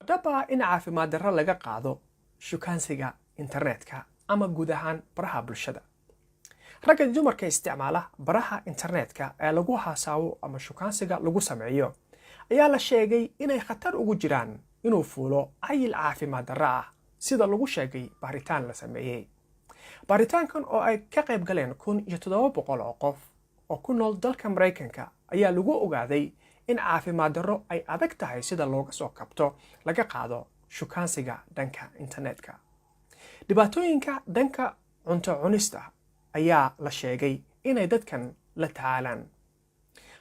dhaba in caafimaad darro laga qaado shukaansiga internetka ama guud ahaan baraha bulshada. Ragga iyo dumarka isticmaala baraha internetka ee lagu haasawo ama shukaansiga lagu sameeyo ayaa la sheegay inay khatar ugu jiraan inuu fuulo cayil caafimaad darro ah sida lagu sheegay baaritaan la sameeyay. Baaritaankan oo ay ka qayb galeen 1700 oo qof oo ku nool dalka Mareykanka ayaa lagu ogaaday in caafimaad darro ay adag tahay sida looga soo kabto laga qaado shukaansiga dhanka internetka. Dhibaatooyinka dhanka cunto cunista ayaa la sheegay inay dadkan la tacaalaan.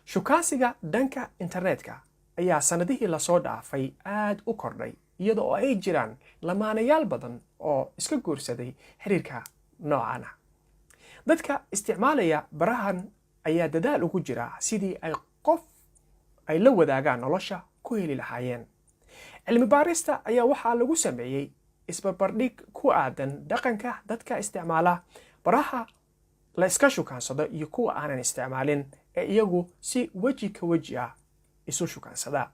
Shukaansiga dhanka internetka ayaa sanadihii la soo dhaafay aad u kordhay iyadoo ay jiraan lamaanayaal badan oo iska guursaday xiriirka noocan ah. Dadka isticmaalaya barahan ayaa dadaal ugu jira sidii ay qof ay la wadaagaan nolosha ku heli lahaayeen. Cilmi baarista ayaa waxaa lagu sameeyay isbarbardhig ku aadan dhaqanka dadka isticmaala baraha la iska shukaansado iyo kuwa aanan isticmaalin ee iyagu si waji ka waji ah isu shukaansada.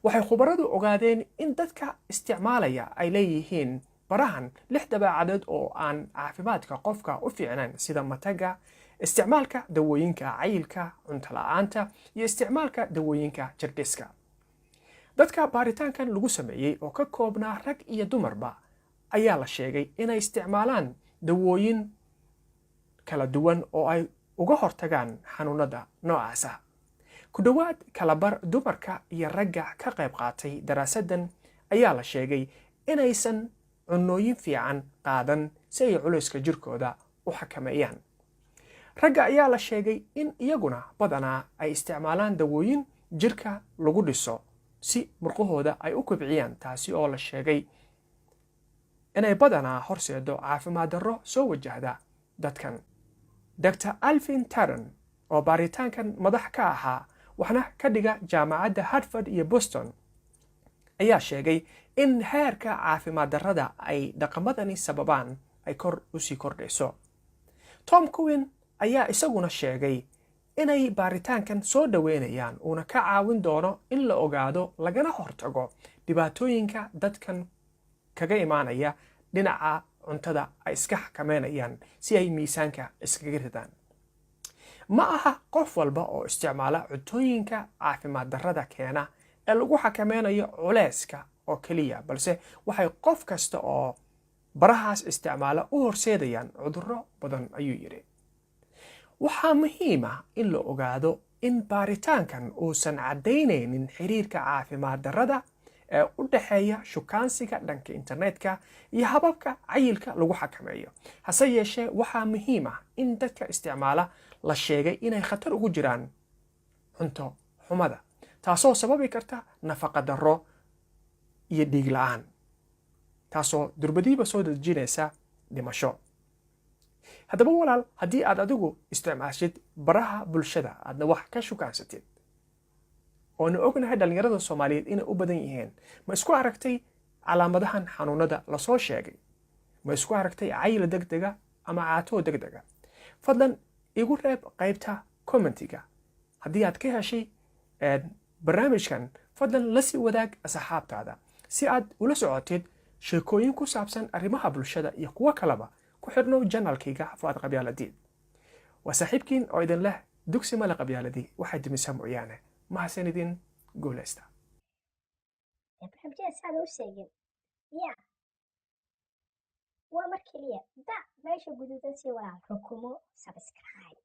Waxay khubaradu ogaadeen in dadka isticmaalaya ay leeyihiin barahan 6 dabeecadood oo aan caafimaadka qofka u fiicnayn sida mataga, isticmaalka dawooyinka cayilka, cunto la'aanta iyo isticmaalka dawooyinka jirdhiska. Dadka baaritaankan lagu sameeyay oo ka koobnaa rag iyo dumarba ayaa la sheegay inay isticmaalaan dawooyin kala duwan oo ay uga hortagaan xanuunada noocaas ah. Ku dhawaad kala bar dumarka iyo ragga ka qayb qaatay daraasadan ayaa la sheegay inaysan cunooyin fiican qaadan si ay culayska jirkooda u xakameeyaan. Ragga ayaa la sheegay in iyaguna badanaa ay isticmaalaan dawooyin jirka lagu dhiso si murqahooda ay u kobciyaan, taasi oo la sheegay inay badanaa horseedo caafimaad darro soo wajahda dadkan. Dr. Alvin Tarran oo baaritaankan madax ka ahaa waxna ka dhiga jaamacadda Harvard iyo Boston ayaa sheegay in heerka caafimaad darrada ay dhaqamadani sababaan ay kor u sii kordhayso. Tom Cowan ayaa isaguna sheegay inay baaritaankan soo dhaweynayaan uuna ka caawin doono in la ogaado lagana hortago dhibaatooyinka dadkan kaga imaanaya dhinaca cuntada ay iska xakameynayaan si ay miisaanka iskaga ridaan. Ma aha qof walba oo isticmaala cuntooyinka caafimaad darrada keena ee lagu xakameynayo culeyska oo kaliya, balse waxay qof kasta oo barahaas isticmaala u horseedayaan cudurro badan ayuu yiri. Waxaa muhiim ah in la ogaado in baaritaankan uusan cadaynaynin xiriirka caafimaad darrada ee u dhaxeeya shukaansiga dhanka internetka iyo hababka cayilka lagu xakameeyo. Hase yeeshee waxaa muhiim ah in dadka isticmaala la sheegay inay khatar ugu jiraan cunto xumada, taasoo sababi karta nafaqa darro iyo dhiig la'aan, taasoo durbadiiba soo dejinaysa dhimasho. Haddaba walaal, haddii aad adigu isticmaashid baraha bulshada aadna wax ka shukaansatid oona ognahay dhalinyarada Soomaaliyeed inay u badan yihiin, ma isku aragtay calaamadahan xanuunada la soo sheegay? Ma isku aragtay cayil degdega ama caato degdega? Fadlan igu reeb qaybta commentiga. Haddii aad ka heshay barnaamijkan, fadlan la sii wadaag asxaabtaada si aad ula socotid sheekooyin ku saabsan arrimaha bulshada iyo kuwa kaleba. ku xirnow channelkayga Fuad Qabyaaladii. Waa saaxiibkiin oo idin leh dugsi mala qabyaaladii waxay dimisaa mooyaane mahadsan idin guuleysta. barnaamijyada saad u sheegin waa mar keliya meesha guduudan si walaal rukumo subscribe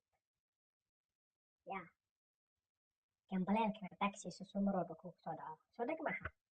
gambaleelkana dhagsiiso soo mar walba kugu soo dhaco soo dhag maaha.